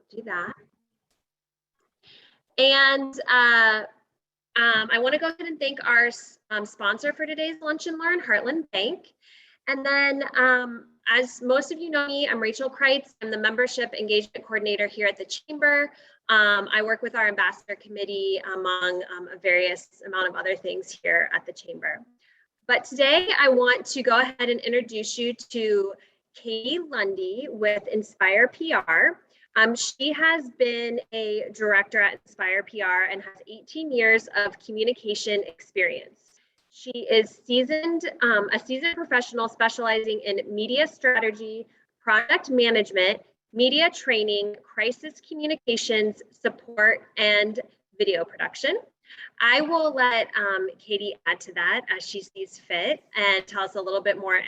do that. And I want to go ahead and thank our sponsor for today's Lunch and Learn, Heartland Bank. And then, as most of you know me, I'm Rachel Kreitz. I'm the Membership Engagement Coordinator here at the Chamber. I work with our Ambassador Committee among a various amount of other things here at the Chamber. But today I want to go ahead and introduce you to Katie Lundy with Inspire PR. She has been a director at Inspire PR and has 18 years of communication experience. She is a seasoned professional specializing in media strategy, product management, media training, crisis communications, support, and video production. I will let Katie add to that as she sees fit and tell us a little bit more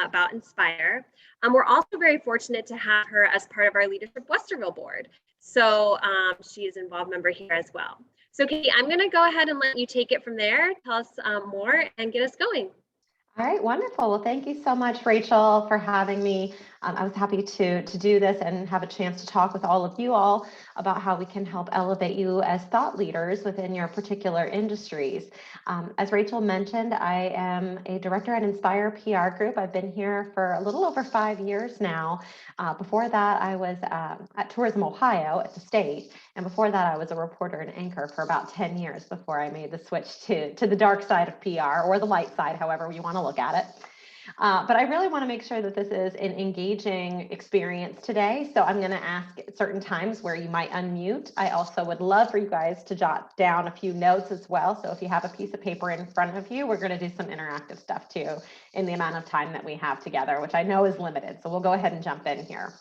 about Inspire. We're also very fortunate to have her as part of our Leadership Westerville board. So she is an involved member here as well. So Katie, I'm going to go ahead and let you take it from there. Tell us more and get us going. All right, wonderful. Well, thank you so much, Rachel, for having me. I was happy to do this and have a chance to talk with all of you all about how we can help elevate you as thought leaders within your particular industries. As Rachel mentioned, I am a director at Inspire PR Group. I've been here for a little over 5 years now. Before that, I was at Tourism Ohio at the state. And before that, I was a reporter and anchor for about 10 years before I made the switch to the dark side of PR, or the light side, however you want to look at it. But I really want to make sure that this is an engaging experience today. So I'm going to ask at certain times where you might unmute. I also would love for you guys to jot down a few notes as well. So if you have a piece of paper in front of you, we're going to do some interactive stuff too in the amount of time that we have together, which I know is limited. So we'll go ahead and jump in here.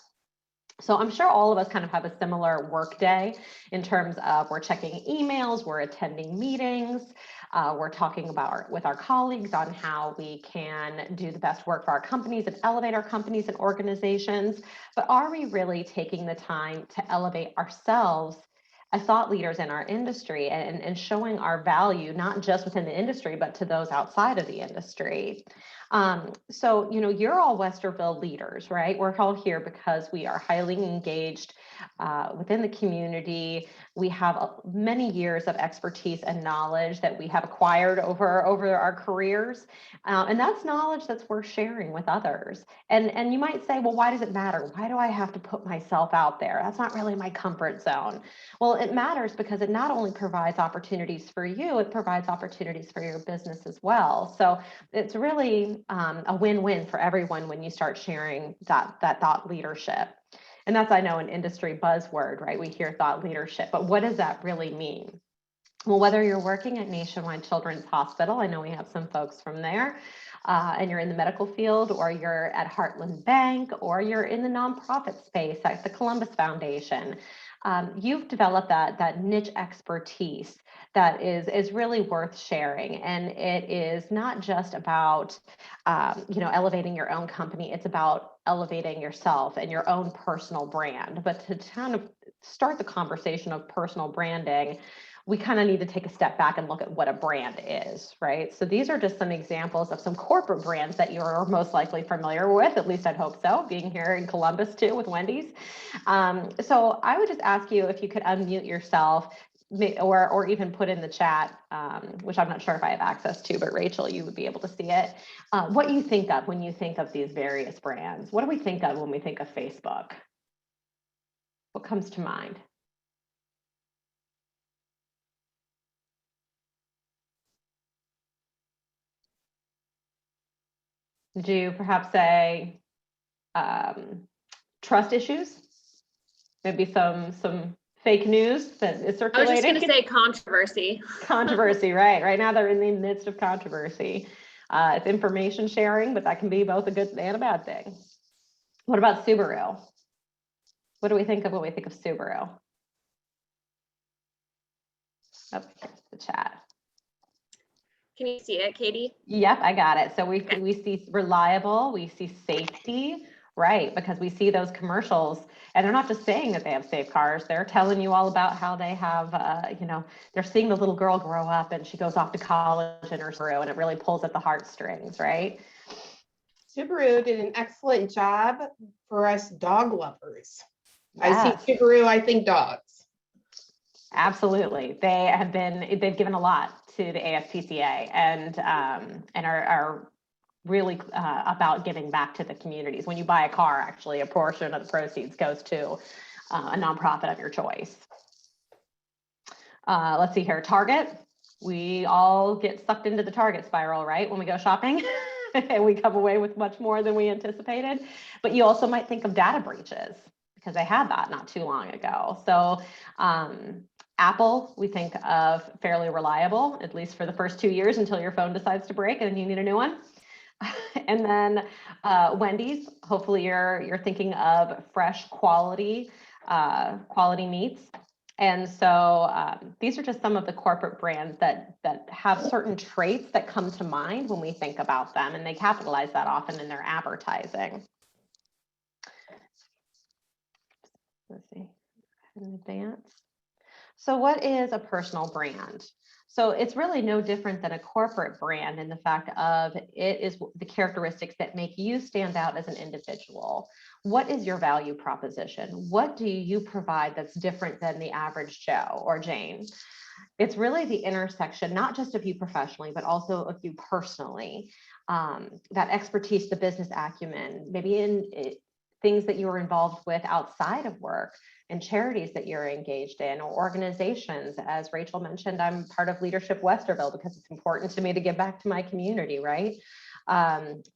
So I'm sure all of us kind of have a similar work day in terms of we're checking emails, we're attending meetings, we're talking about with our colleagues on how we can do the best work for our companies and elevate our companies and organizations. But are we really taking the time to elevate ourselves as thought leaders in our industry and showing our value, not just within the industry, but to those outside of the industry? So, you know, you're all Westerville leaders, right? We're all here because we are highly engaged within the community. We have many years of expertise and knowledge that we have acquired over our careers. And that's knowledge that's worth sharing with others. And you might say, well, why does it matter? Why do I have to put myself out there? That's not really my comfort zone. Well, it matters because it not only provides opportunities for you, it provides opportunities for your business as well. So it's really a win-win for everyone when you start sharing that thought leadership. And that's, I know, an industry buzzword, right? We hear thought leadership, but what does that really mean? Well, whether you're working at Nationwide Children's Hospital, I know we have some folks from there, and you're in the medical field, or you're at Heartland Bank, or you're in the nonprofit space at the Columbus Foundation, you've developed that niche expertise that is really worth sharing. And it is not just about, elevating your own company. It's about elevating yourself and your own personal brand. But to kind of start the conversation of personal branding, we kind of need to take a step back and look at what a brand is, right? So these are just some examples of some corporate brands that you're most likely familiar with, at least I'd hope so, being here in Columbus too with Wendy's. So I would just ask you if you could unmute yourself or even put in the chat, which I'm not sure if I have access to, but Rachel, you would be able to see it, what you think of when you think of these various brands. What do we think of when we think of Facebook? What comes to mind? Did you perhaps say trust issues? Maybe some fake news that is circulating? I was just going to say controversy. Controversy, right? Right now they're in the midst of controversy. It's information sharing, but that can be both a good and a bad thing. What about Subaru? What do we think of when we think of Subaru? Oh, here's the chat. Can you see it, Katie? Yep, I got it. So we see reliable, we see safety, right? Because we see those commercials, and they're not just saying that they have safe cars. They're telling you all about how they have, they're seeing the little girl grow up, and she goes off to college in her Subaru, and it really pulls at the heartstrings, right? Subaru did an excellent job for us dog lovers. I see Yes. Subaru, I think dogs. Absolutely. They've given a lot to the ASPCA and are really about giving back to the communities. When you buy a car, actually, a portion of the proceeds goes to a nonprofit of your choice. Let's see here, Target. We all get sucked into the Target spiral, right? When we go shopping and we come away with much more than we anticipated. But you also might think of data breaches because they had that not too long ago. So Apple, we think of fairly reliable, at least for the first 2 years until your phone decides to break and then you need a new one. And then Wendy's, hopefully you're thinking of fresh quality meats. And so these are just some of the corporate brands that have certain traits that come to mind when we think about them, and they capitalize that often in their advertising. Let's see, in advance. So what is a personal brand? So it's really no different than a corporate brand in the fact of it is the characteristics that make you stand out as an individual. What is your value proposition? What do you provide that's different than the average Joe or Jane? It's really the intersection, not just of you professionally, but also of you personally. That expertise, the business acumen, maybe in things that you were involved with outside of work, and charities that you're engaged in, or organizations. As Rachel mentioned, I'm part of Leadership Westerville because it's important to me to give back to my community, right?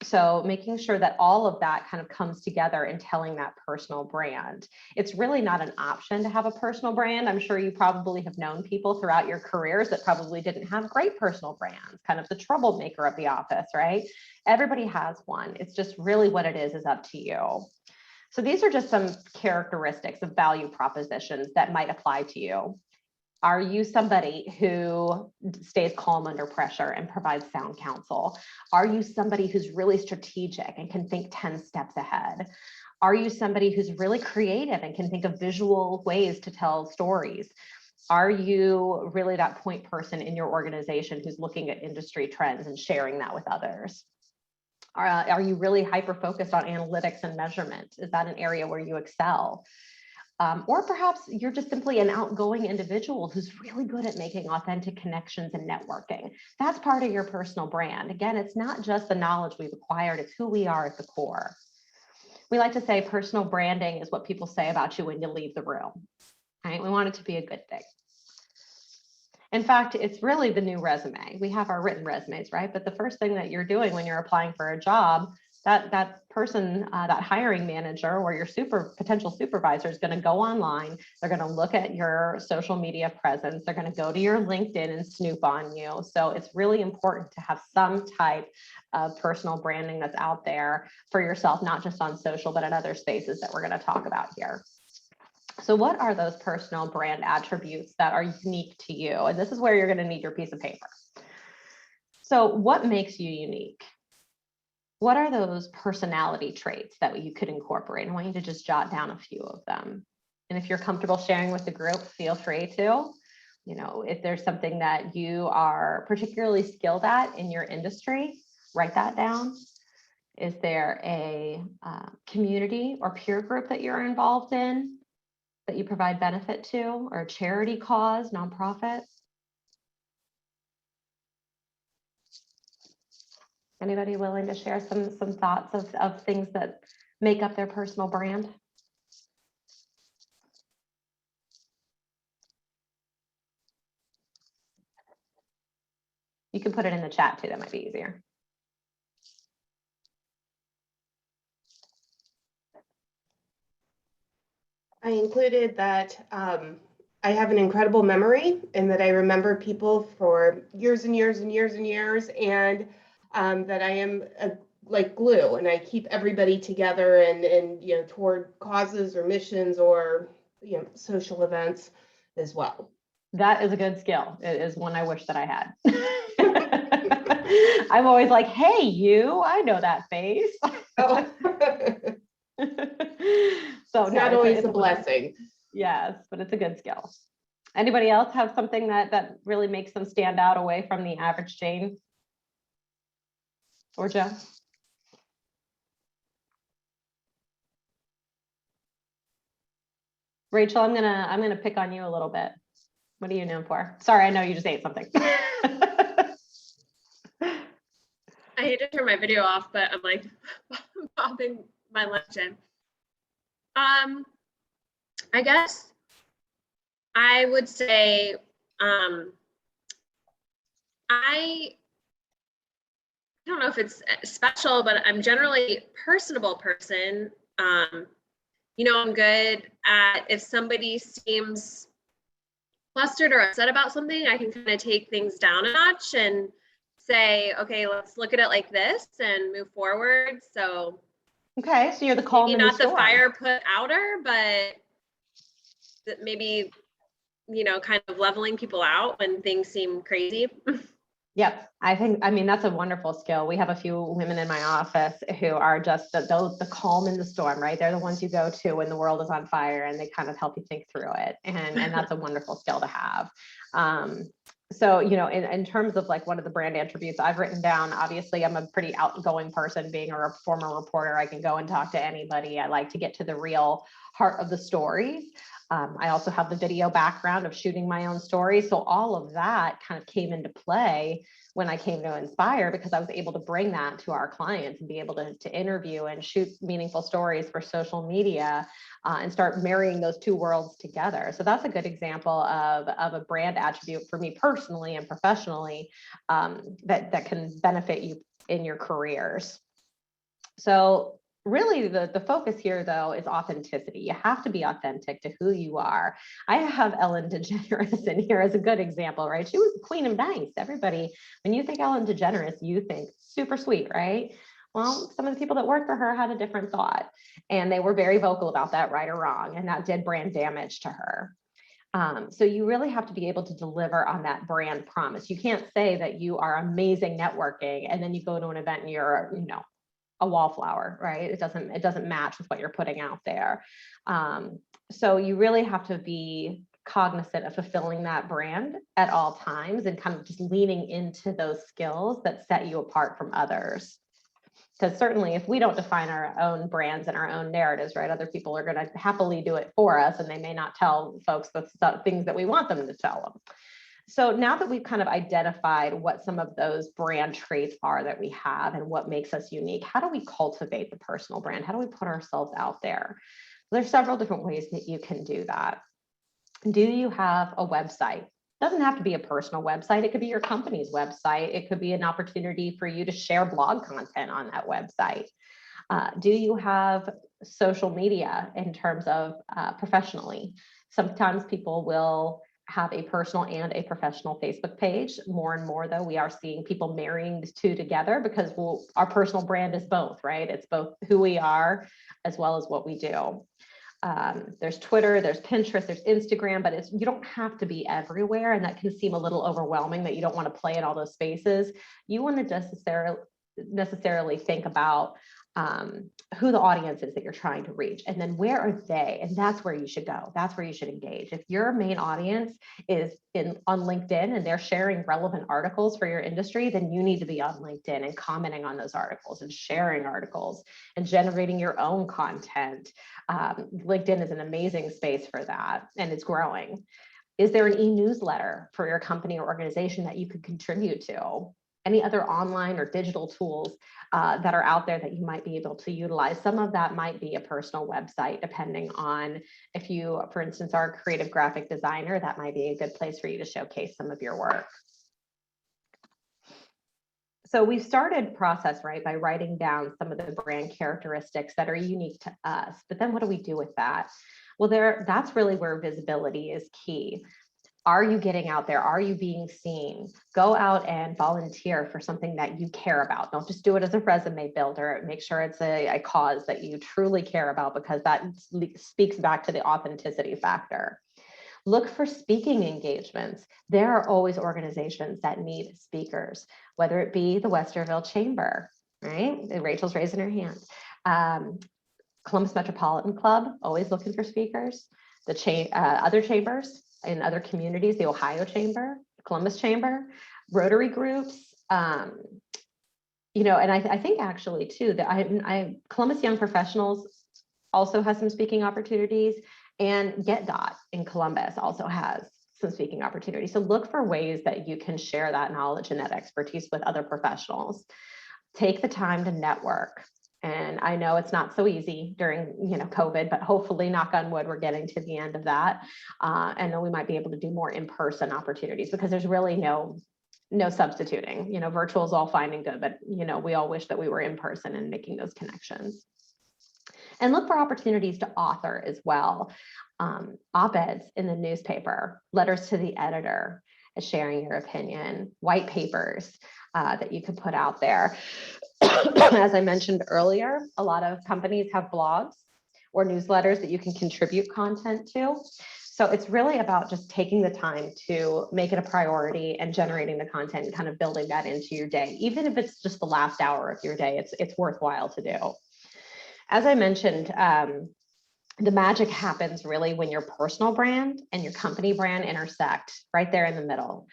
So making sure that all of that kind of comes together in telling that personal brand. It's really not an option to have a personal brand. I'm sure you probably have known people throughout your careers that probably didn't have great personal brands, kind of the troublemaker of the office, right? Everybody has one. It's just really what it is up to you. So these are just some characteristics of value propositions that might apply to you. Are you somebody who stays calm under pressure and provides sound counsel? Are you somebody who's really strategic and can think 10 steps ahead? Are you somebody who's really creative and can think of visual ways to tell stories? Are you really that point person in your organization who's looking at industry trends and sharing that with others? Are you really hyper-focused on analytics and measurement? Is that an area where you excel? Or perhaps you're just simply an outgoing individual who's really good at making authentic connections and networking. That's part of your personal brand. Again, it's not just the knowledge we've acquired, it's who we are at the core. We like to say personal branding is what people say about you when you leave the room, right? We want it to be a good thing. In fact, it's really the new resume. We have our written resumes, right? But the first thing that you're doing when you're applying for a job, that person, that hiring manager or your potential supervisor is going to go online. They're going to look at your social media presence. They're going to go to your LinkedIn and snoop on you. So it's really important to have some type of personal branding that's out there for yourself, not just on social, but in other spaces that we're going to talk about here. So what are those personal brand attributes that are unique to you? And this is where you're going to need your piece of paper. So what makes you unique? What are those personality traits that you could incorporate? I want you to just jot down a few of them. And if you're comfortable sharing with the group, feel free to. You know, if there's something that you are particularly skilled at in your industry, write that down. Is there a community or peer group that you're involved in that you provide benefit to, or a charity cause, nonprofit? Anybody willing to share some thoughts of things that make up their personal brand? You can put it in the chat too, that might be easier. I included that I have an incredible memory and that I remember people for years and years and years and years, and that I am like glue, and I keep everybody together and you know, toward causes or missions or, you know, social events as well. That is a good skill. It is one I wish that I had. I'm always like, hey, you, I know that face. Oh. So it's not always a blessing. Yes, but it's a good skill. Anybody else have something that really makes them stand out away from the average Jane or Joe? Rachel, I'm gonna pick on you a little bit. What are you known for? Sorry, I know you just ate something. I hate to turn my video off, but I'm like popping my lunch in. I guess I would say I don't know if it's special, but I'm generally a personable person. You know, I'm good at if somebody seems flustered or upset about something, I can kind of take things down a notch and say, okay, let's look at it like this and move forward. So okay, so you're the calm maybe in the not the storm. fire put outer, but that maybe, you know, kind of leveling people out when things seem crazy. Yep. I mean, that's a wonderful skill. We have a few women in my office who are just the calm in the storm, right? They're the ones you go to when the world is on fire, and they kind of help you think through it. And that's a wonderful skill to have. So, you know, in terms of like one of the brand attributes I've written down, obviously I'm a pretty outgoing person. Being a former reporter, I can go and talk to anybody. I like to get to the real heart of the stories. I also have the video background of shooting my own stories. So all of that kind of came into play when I came to Inspire, because I was able to bring that to our clients and be able to interview and shoot meaningful stories for social media and start marrying those two worlds together. So that's a good example of a brand attribute for me personally and professionally that can benefit you in your careers. So really the focus here though is authenticity. You have to be authentic to who you are. I have Ellen DeGeneres in here as a good example, right? She was the queen of nice. Everybody, when you think Ellen DeGeneres, you think super sweet, right? Well, some of the people that worked for her had a different thought, and they were very vocal about that, right or wrong, and that did brand damage to her. So you really have to be able to deliver on that brand promise. You can't say that you are amazing networking and then you go to an event and you're, you know, a wallflower, right? It doesn't match with what you're putting out there. So you really have to be cognizant of fulfilling that brand at all times and kind of just leaning into those skills that set you apart from others. Because certainly if we don't define our own brands and our own narratives, right, other people are going to happily do it for us, and they may not tell folks the things that we want them to tell them. So now that we've kind of identified what some of those brand traits are that we have and what makes us unique, how do we cultivate the personal brand? How do we put ourselves out there? There's several different ways that you can do that. Do you have a website? It doesn't have to be a personal website. It could be your company's website. It could be an opportunity for you to share blog content on that website. Do you have social media in terms of professionally? Sometimes people will have a personal and a professional Facebook page. More and more, though, we are seeing people marrying the two together because our personal brand is both, right? It's both who we are as well as what we do. There's Twitter, there's Pinterest, there's Instagram, but you don't have to be everywhere, and that can seem a little overwhelming that you don't want to play in all those spaces. You want to necessarily think about who the audience is that you're trying to reach, and then where are they, and that's where you should go. That's where you should engage. If your main audience is on LinkedIn and they're sharing relevant articles for your industry, then you need to be on LinkedIn and commenting on those articles and sharing articles and generating your own content. LinkedIn is an amazing space for that, and it's growing. Is there an e-newsletter for your company or organization that you could contribute to? Any other online or digital tools that are out there that you might be able to utilize? Some of that might be a personal website, depending on if you, for instance, are a creative graphic designer, that might be a good place for you to showcase some of your work. So we started process, right, by writing down some of the brand characteristics that are unique to us. But then what do we do with that? Well, that's really where visibility is key. Are you getting out there? Are you being seen? Go out and volunteer for something that you care about. Don't just do it as a resume builder. Make sure it's a cause that you truly care about, because that speaks back to the authenticity factor. Look for speaking engagements. There are always organizations that need speakers, whether it be the Westerville Chamber, right? Rachel's raising her hand. Columbus Metropolitan Club, always looking for speakers. The other chambers in other communities, the Ohio Chamber, Columbus Chamber, Rotary groups, you know, and I think actually too that Columbus Young Professionals also has some speaking opportunities, And Get Dot in Columbus also has some speaking opportunities. So look for ways that you can share that knowledge and that expertise with other professionals. Take the time to network. And I know it's not so easy during, COVID, but hopefully, knock on wood, we're getting to the end of that. And then we might be able to do more in-person opportunities, because there's really no substituting. Virtual is all fine and good, but we all wish that we were in person and making those connections. And look for opportunities to author as well. Op-eds in the newspaper, letters to the editor, sharing your opinion, white papers that you could put out there. As I mentioned earlier, a lot of companies have blogs or newsletters that you can contribute content to. So it's really about just taking the time to make it a priority and generating the content and kind of building that into your day. Even if it's just the last hour of your day, it's worthwhile to do. As I mentioned, the magic happens really when your personal brand and your company brand intersect right there in the middle,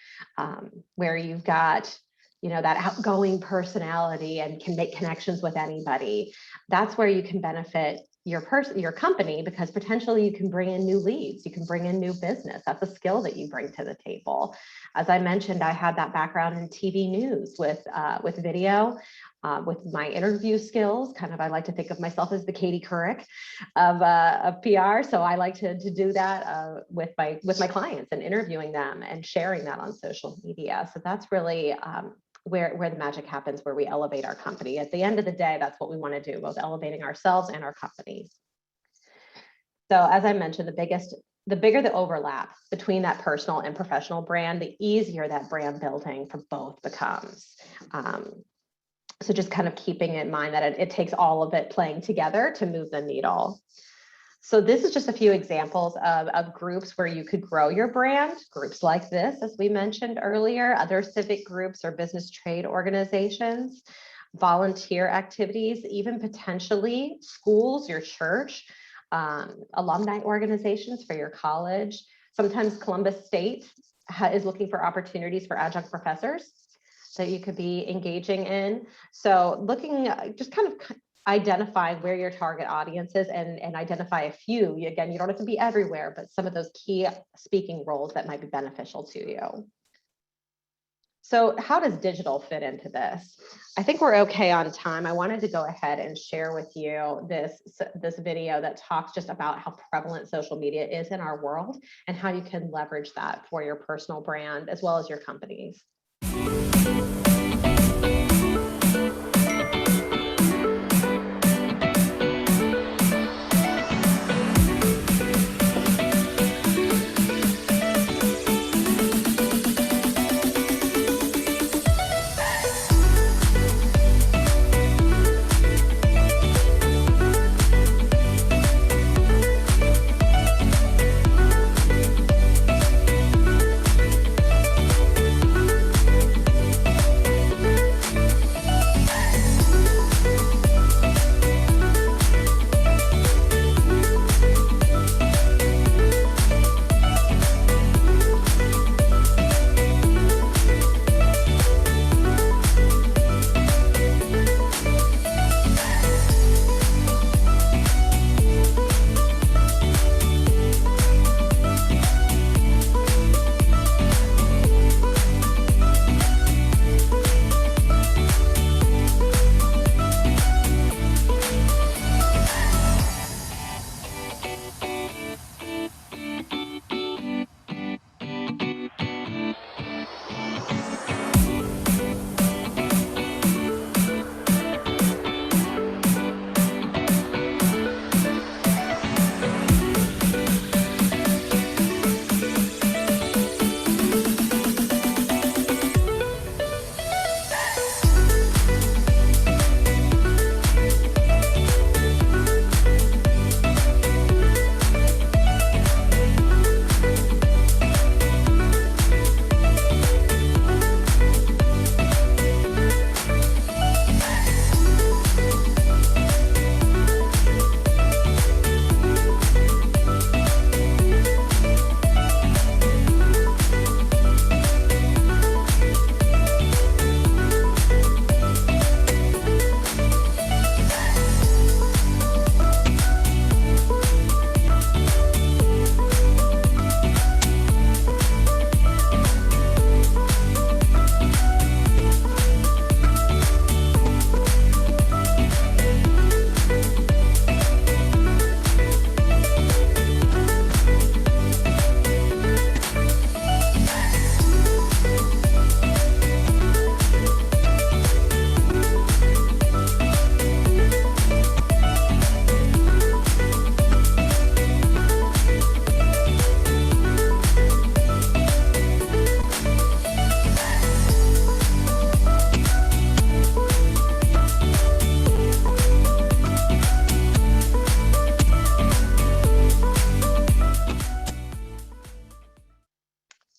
where you've got that outgoing personality and can make connections with anybody. That's where you can benefit your company, because potentially you can bring in new leads, you can bring in new business. That's a skill that you bring to the table. As I mentioned, I had that background in TV news with video, with my interview skills. I like to think of myself as the Katie Couric of PR. So I like to do that with my clients and interviewing them and sharing that on social media. So that's really where the magic happens, where we elevate our company. At the end of the day, that's what we want to do, both elevating ourselves and our companies. So as I mentioned, the bigger the overlap between that personal and professional brand, the easier that brand building for both becomes. So just kind of keeping in mind that it takes all of it playing together to move the needle. So this is just a few examples of groups where you could grow your brand. Groups like this, as we mentioned earlier, other civic groups or business trade organizations, volunteer activities, even potentially schools, your church, alumni organizations for your college. Sometimes Columbus State is looking for opportunities for adjunct professors that you could be engaging in. So looking, just kind of identify where your target audience is and identify a few. Again, you don't have to be everywhere, but some of those key speaking roles that might be beneficial to you. So how does digital fit into this? I think we're okay on time. I wanted to go ahead and share with you this video that talks just about how prevalent social media is in our world and how you can leverage that for your personal brand as well as your companies.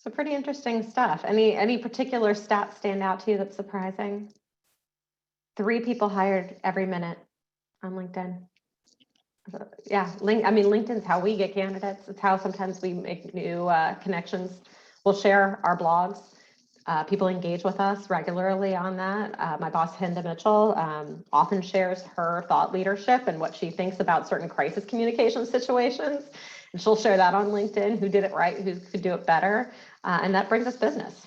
So pretty interesting stuff. Any particular stats stand out to you that's surprising? 3 people hired every minute on LinkedIn. Yeah, LinkedIn's how we get candidates. It's how sometimes we make new connections. We'll share our blogs. People engage with us regularly on that. My boss, Hinda Mitchell, often shares her thought leadership and what she thinks about certain crisis communication situations. And she'll share that on LinkedIn, who did it right, who could do it better. And that brings us business.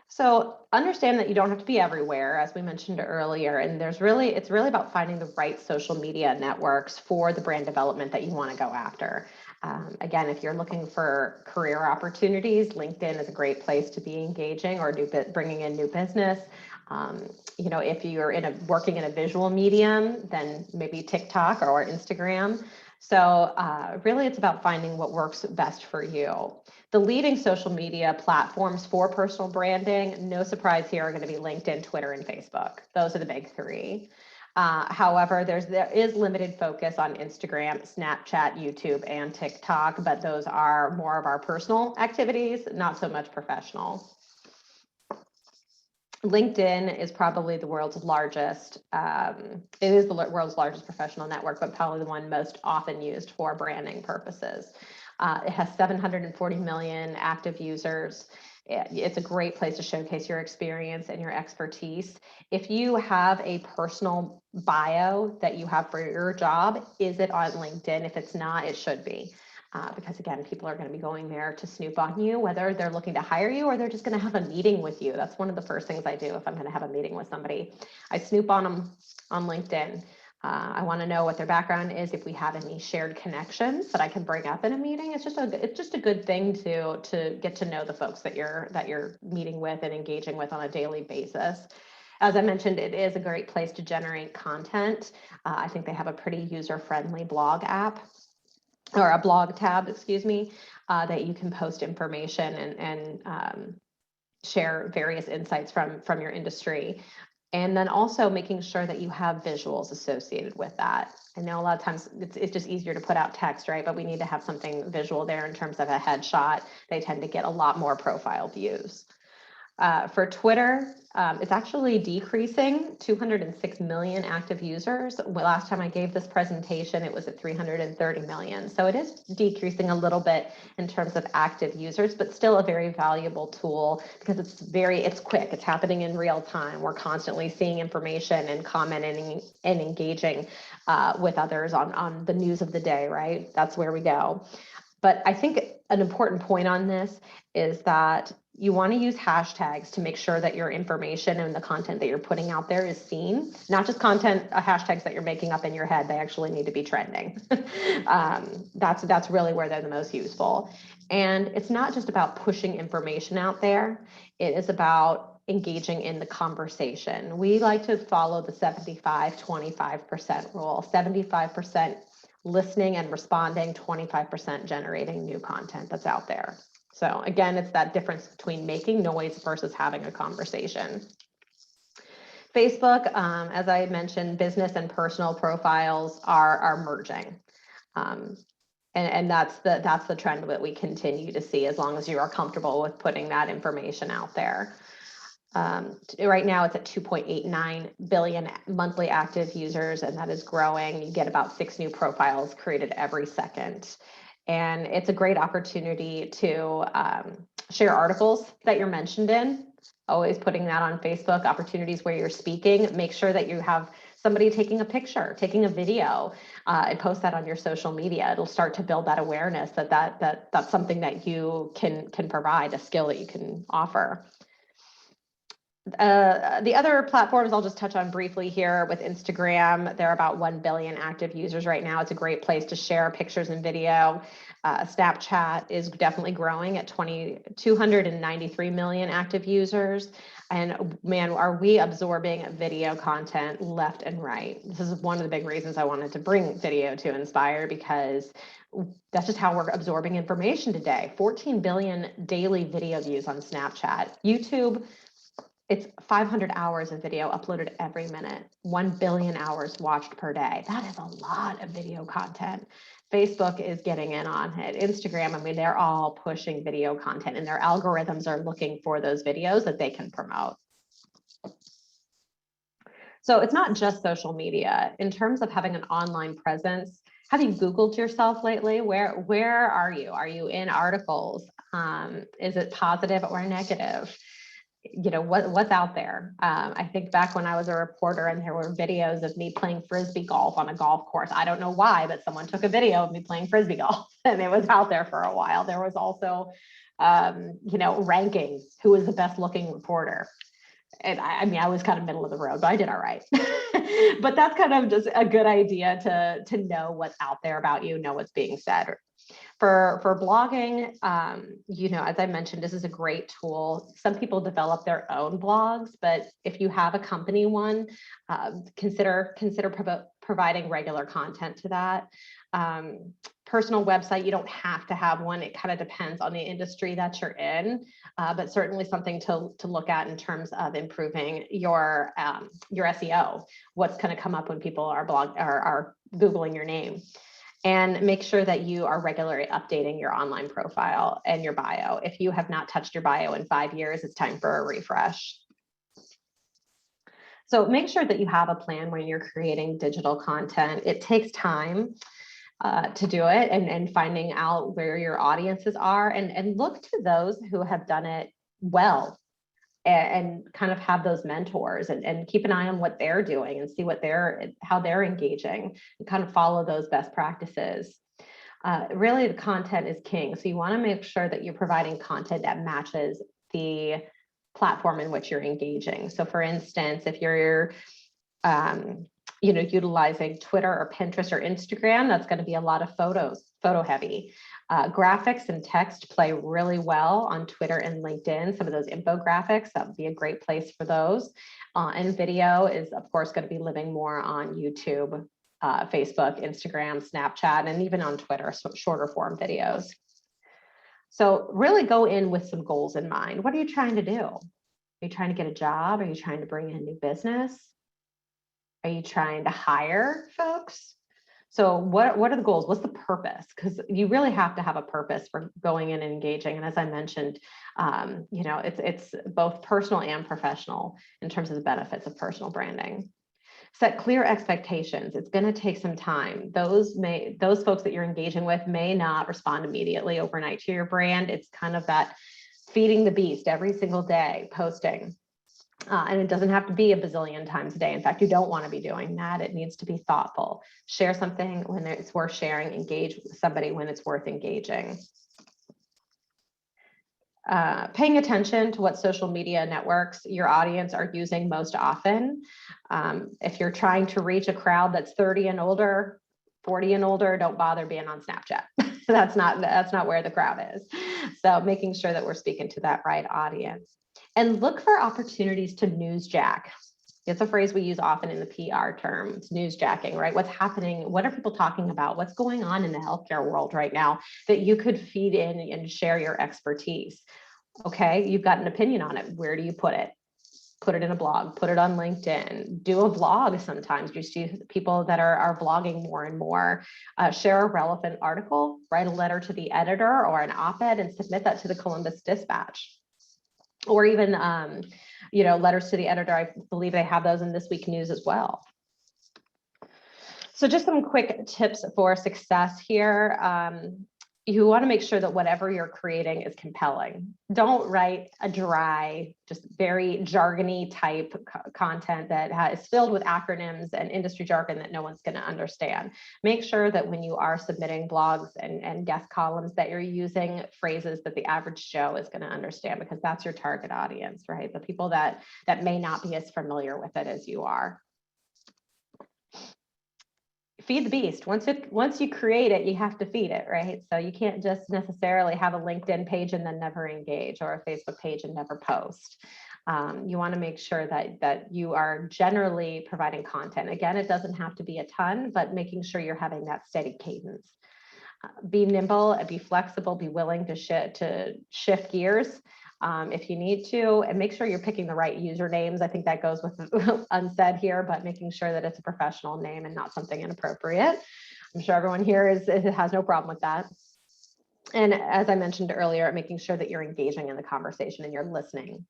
So understand that you don't have to be everywhere, as we mentioned earlier, and it's really about finding the right social media networks for the brand development that you want to go after. Again, if you're looking for career opportunities, LinkedIn is a great place to be engaging or bringing in new business. If you're working in a visual medium, then maybe TikTok or Instagram. So really, it's about finding what works best for you. The leading social media platforms for personal branding, no surprise here, are going to be LinkedIn, Twitter, and Facebook. Those are the big 3. However, there is limited focus on Instagram, Snapchat, YouTube, and TikTok, but those are more of our personal activities, not so much professional. LinkedIn is probably the world's largest, it is the world's largest professional network, but probably the one most often used for branding purposes. It has 740 million active users. It's a great place to showcase your experience and your expertise. If you have a personal bio that you have for your job, is it on LinkedIn? If it's not, it should be. Because again, people are going to be going there to snoop on you, whether they're looking to hire you or they're just going to have a meeting with you. That's one of the first things I do if I'm going to have a meeting with somebody. I snoop on them on LinkedIn. I want to know what their background is. If we have any shared connections that I can bring up in a meeting, it's just a good thing to get to know the folks that you're meeting with and engaging with on a daily basis. As I mentioned, it is a great place to generate content. I think they have a pretty user-friendly blog app, or a blog tab, excuse me, that you can post information and share various insights from your industry. And then also making sure that you have visuals associated with that. I know a lot of times it's just easier to put out text, right? But we need to have something visual there in terms of a headshot. They tend to get a lot more profile views. For Twitter, it's actually decreasing, 206 million active users. Last time I gave this presentation, it was at 330 million. So it is decreasing a little bit in terms of active users, but still a very valuable tool because it's quick. It's happening in real time. We're constantly seeing information and commenting and engaging with others on the news of the day, right? That's where we go. But I think an important point on this is that you want to use hashtags to make sure that your information and the content that you're putting out there is seen, not just hashtags that you're making up in your head. They actually need to be trending. That's really where they're the most useful. And it's not just about pushing information out there. It is about engaging in the conversation. We like to follow the 75-25% rule. 75% listening and responding, 25% generating new content that's out there. So again, it's that difference between making noise versus having a conversation. Facebook, as I mentioned, business and personal profiles are merging. And that's the trend that we continue to see as long as you are comfortable with putting that information out there. Right now it's at 2.89 billion monthly active users, and that is growing. You get about 6 new profiles created every second. And it's a great opportunity to share articles that you're mentioned in, always putting that on Facebook, opportunities where you're speaking. Make sure that you have somebody taking a picture, taking a video, and post that on your social media. It'll start to build that awareness that's something that you can provide, a skill that you can offer. The other platforms I'll just touch on briefly here with Instagram. There are about 1 billion active users right now. It's a great place to share pictures and video. Snapchat is definitely growing at 293 million active users. And man, are we absorbing video content left and right. This is one of the big reasons I wanted to bring video to Inspire, because that's just how we're absorbing information today. 14 billion daily video views on Snapchat. YouTube, it's 500 hours of video uploaded every minute, 1 billion hours watched per day. That is a lot of video content. Facebook is getting in on it. Instagram, I mean, they're all pushing video content, and their algorithms are looking for those videos that they can promote. So it's not just social media. In terms of having an online presence, have you Googled yourself lately? Where are you? Are you in articles? Is it positive or negative? You know, what's out there? I think back when I was a reporter and there were videos of me playing Frisbee golf on a golf course. I don't know why, but someone took a video of me playing Frisbee golf and it was out there for a while. There was also, you know, rankings, who was the best looking reporter. And I mean, I was kind of middle of the road, but I did all right. But that's kind of just a good idea to know what's out there about you, know what's being said. For blogging, you know, as I mentioned, this is a great tool. Some people develop their own blogs, but if you have a company one, consider providing regular content to that. Personal website, you don't have to have one. It kind of depends on the industry that you're in, but certainly something to look at in terms of improving your SEO. What's going to come up when people are Googling your name. And make sure that you are regularly updating your online profile and your bio. If you have not touched your bio in 5 years, it's time for a refresh. So make sure that you have a plan when you're creating digital content. It takes time to do it, and finding out where your audiences are, and look to those who have done it well, and kind of have those mentors, and keep an eye on what they're doing and see how they're engaging, and kind of follow those best practices. Really, the content is king. So you want to make sure that you're providing content that matches the platform in which you're engaging. So for instance, if you're you know, utilizing Twitter or Pinterest or Instagram, that's going to be a lot of photo heavy. Graphics and text play really well on Twitter and LinkedIn. Some of those infographics, that would be a great place for those. And video is, of course, going to be living more on YouTube, Facebook, Instagram, Snapchat, and even on Twitter, so shorter form videos. So really go in with some goals in mind. What are you trying to do? Are you trying to get a job? Are you trying to bring in a new business? Are you trying to hire folks? So what are the goals? What's the purpose? Because you really have to have a purpose for going in and engaging. And as I mentioned, you know, it's both personal and professional in terms of the benefits of personal branding. Set clear expectations. It's going to take some time. Those folks that you're engaging with may not respond immediately overnight to your brand. It's kind of that feeding the beast every single day, posting. And it doesn't have to be a bazillion times a day. In fact, you don't want to be doing that. It needs to be thoughtful. Share something when it's worth sharing, engage with somebody when it's worth engaging. Paying attention to what social media networks your audience are using most often. If you're trying to reach a crowd that's 30 and older, 40 and older, don't bother being on Snapchat. That's not where the crowd is. So making sure that we're speaking to that right audience. And look for opportunities to newsjack. It's a phrase we use often in the PR term. It's newsjacking, right? What's happening? What are people talking about? What's going on in the healthcare world right now that you could feed in and share your expertise? Okay, you've got an opinion on it. Where do you put it? Put it in a blog, put it on LinkedIn, do a vlog sometimes. You see people that are blogging more and more. Share a relevant article, write a letter to the editor or an op-ed and submit that to the Columbus Dispatch. Or even, you know, letters to the editor. I believe they have those in This Week News as well. So just some quick tips for success here. You want to make sure that whatever you're creating is compelling. Don't write a dry, just very jargony type content that is filled with acronyms and industry jargon that no one's going to understand. Make sure that when you are submitting blogs and guest columns that you're using phrases that the average Joe is going to understand, because that's your target audience, right? The people that may not be as familiar with it as you are. Feed the beast. Once you create it, you have to feed it, right? So you can't just necessarily have a LinkedIn page and then never engage, or a Facebook page and never post. You want to make sure that you are generally providing content. Again, it doesn't have to be a ton, but making sure you're having that steady cadence. Be nimble and be flexible. Be willing to shift gears if you need to, and make sure you're picking the right usernames. I think that goes with unsaid here, but making sure that it's a professional name and not something inappropriate. I'm sure everyone here has no problem with that. And as I mentioned earlier, making sure that you're engaging in the conversation and you're listening.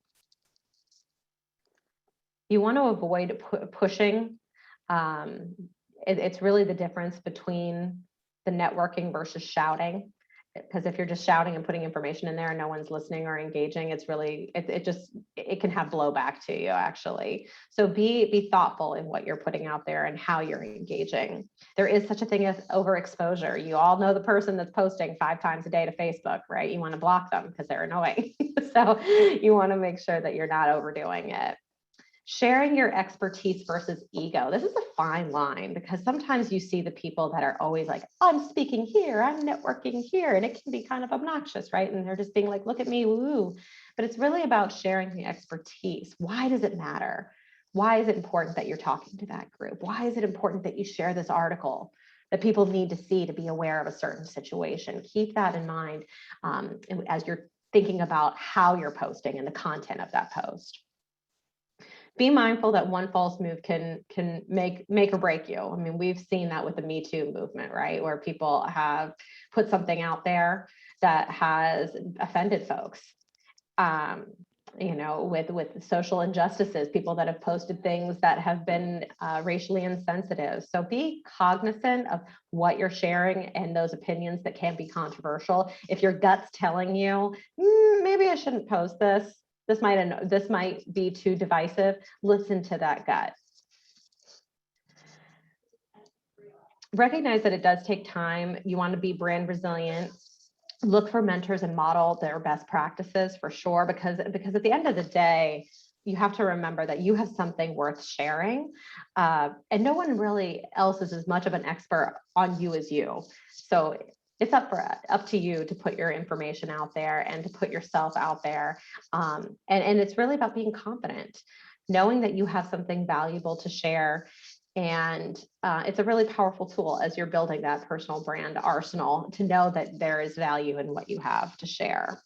You want to avoid pushing. It's really the difference between the networking versus shouting. Because if you're just shouting and putting information in there and no one's listening or engaging, it's really, it can have blowback to you actually. So be thoughtful in what you're putting out there and how you're engaging. There is such a thing as overexposure. You all know the person that's posting 5 times a day to Facebook, right? You want to block them because they're annoying. So you want to make sure that you're not overdoing it. Sharing your expertise versus ego. This is a fine line because sometimes you see the people that are always like, I'm speaking here, I'm networking here, and it can be kind of obnoxious, right? And they're just being like, look at me, woo. But it's really about sharing the expertise. Why does it matter? Why is it important that you're talking to that group? Why is it important that you share this article that people need to see to be aware of a certain situation? Keep that in mind as you're thinking about how you're posting and the content of that post. Be mindful that one false move can make or break you. I mean, we've seen that with the Me Too movement, right? Where people have put something out there that has offended folks. You know, with social injustices, people that have posted things that have been racially insensitive. So be cognizant of what you're sharing and those opinions that can be controversial. If your gut's telling you, maybe I shouldn't post this, this might be too divisive, listen to that gut. Recognize that it does take time. You want to be brand resilient. Look for mentors and model their best practices for sure, because at the end of the day, you have to remember that you have something worth sharing, and no one really else is as much of an expert on you as you. So it's up to you to put your information out there and to put yourself out there. And it's really about being confident, knowing that you have something valuable to share. And it's a really powerful tool as you're building that personal brand arsenal to know that there is value in what you have to share.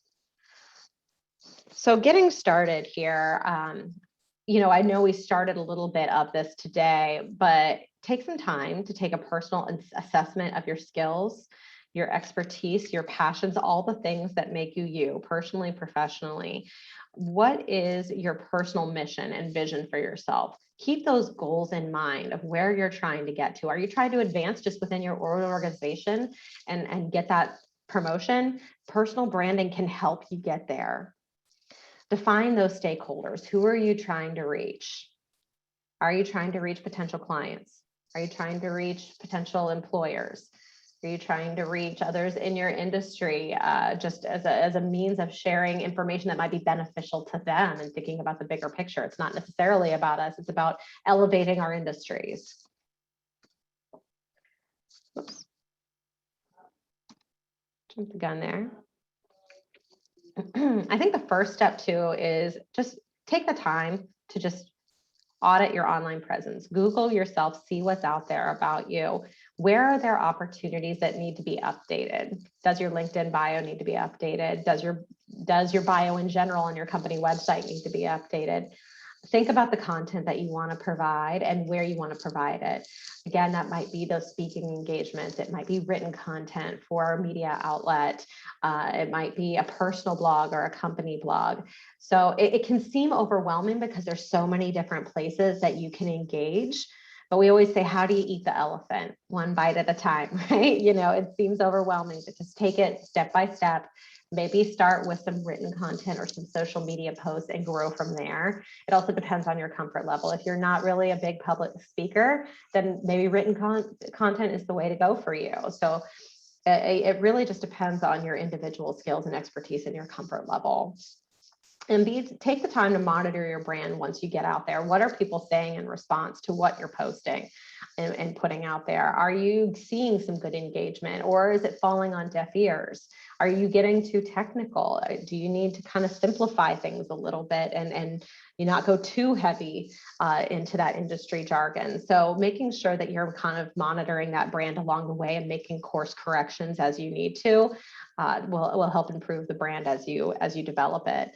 So getting started here, you know, I know we started a little bit of this today, but take some time to take a personal assessment of your skills, your expertise, your passions, all the things that make you you personally, professionally. What is your personal mission and vision for yourself? Keep those goals in mind of where you're trying to get to. Are you trying to advance just within your organization and get that promotion? Personal branding can help you get there. Define those stakeholders. Who are you trying to reach? Are you trying to reach potential clients? Are you trying to reach potential employers? Are you trying to reach others in your industry just as a means of sharing information that might be beneficial to them and thinking about the bigger picture? It's not necessarily about us, it's about elevating our industries. Oops. Jumped the gun there. I think the first step too is just take the time to just audit your online presence. Google yourself, see what's out there about you. Where are there opportunities that need to be updated? Does your LinkedIn bio need to be updated? Does your bio in general on your company website need to be updated? Think about the content that you want to provide and where you want to provide it. Again, that might be those speaking engagements. It might be written content for a media outlet. It might be a personal blog or a company blog. So it can seem overwhelming because there's so many different places that you can engage. But we always say, how do you eat the elephant? One bite at a time, right? You know, it seems overwhelming, but just take it step by step. Maybe start with some written content or some social media posts and grow from there. It also depends on your comfort level. If you're not really a big public speaker, then maybe written content is the way to go for you. So it really just depends on your individual skills and expertise and your comfort level. And take the time to monitor your brand once you get out there. What are people saying in response to what you're posting and putting out there? Are you seeing some good engagement, or is it falling on deaf ears? Are you getting too technical? Do you need to kind of simplify things a little bit and you not go too heavy into that industry jargon? So making sure that you're kind of monitoring that brand along the way and making course corrections as you need to will help improve the brand as you develop it.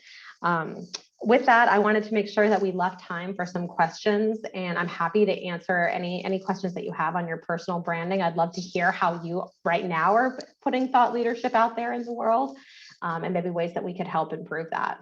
with that, I wanted to make sure that we left time for some questions, and I'm happy to answer any questions that you have on your personal branding. I'd love to hear how you right now are putting thought leadership out there in the world, and maybe ways that we could help improve that.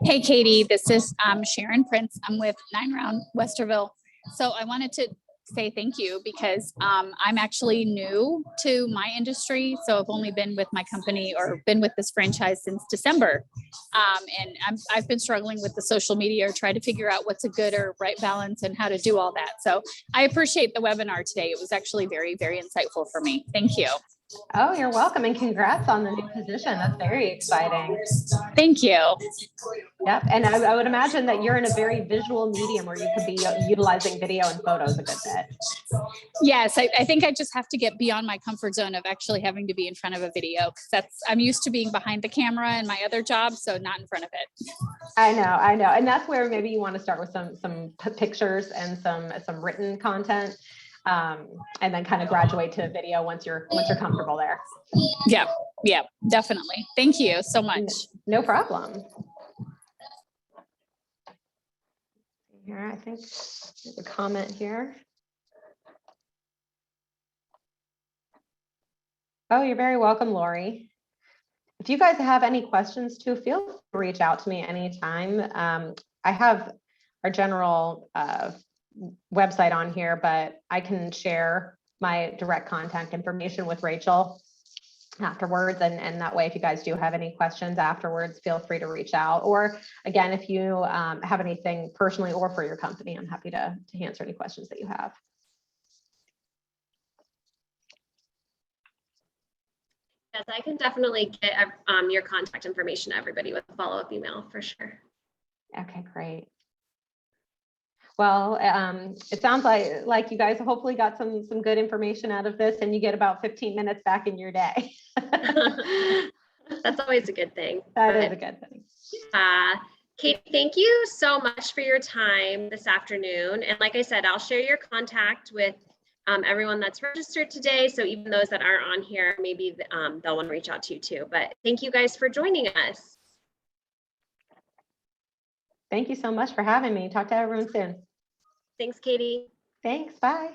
Hey, Katie, this is Sharon Prince. I'm with 9 Round Westerville. So I wanted to say thank you because I'm actually new to my industry. So I've only been with my company or been with this franchise since December. And I've been struggling with the social media or try to figure out what's a good or right balance and how to do all that. So I appreciate the webinar today. It was actually very, very insightful for me. Thank you. Oh, you're welcome, and congrats on the new position. That's very exciting. Thank you. Yep, and I would imagine that you're in a very visual medium where you could be utilizing video and photos a good bit. Yes, I think I just have to get beyond my comfort zone of actually having to be in front of a video, because I'm used to being behind the camera in my other job, so not in front of it. I know, and that's where maybe you want to start with some pictures and some written content. And then kind of graduate to video once you're comfortable there. Yeah, definitely. Thank you so much. No problem. Here, I think there's a comment here. Oh, you're very welcome, Lori. If you guys have any questions too, feel free to reach out to me anytime. I have our general website on here, but I can share my direct contact information with Rachel afterwards. And that way, if you guys do have any questions afterwards, feel free to reach out. Or again, if you have anything personally or for your company, I'm happy to answer any questions that you have. Yes, I can definitely get your contact information to everybody with a follow-up email for sure. Okay, great. Well, it sounds like you guys hopefully got some good information out of this, and you get about 15 minutes back in your day. That's always a good thing. That is a good thing. Kate, thank you so much for your time this afternoon. And like I said, I'll share your contact with everyone that's registered today. So even those that aren't on here, maybe they'll want to reach out to you too. But thank you guys for joining us. Thank you so much for having me. Talk to everyone soon. Thanks, Katie. Thanks. Bye.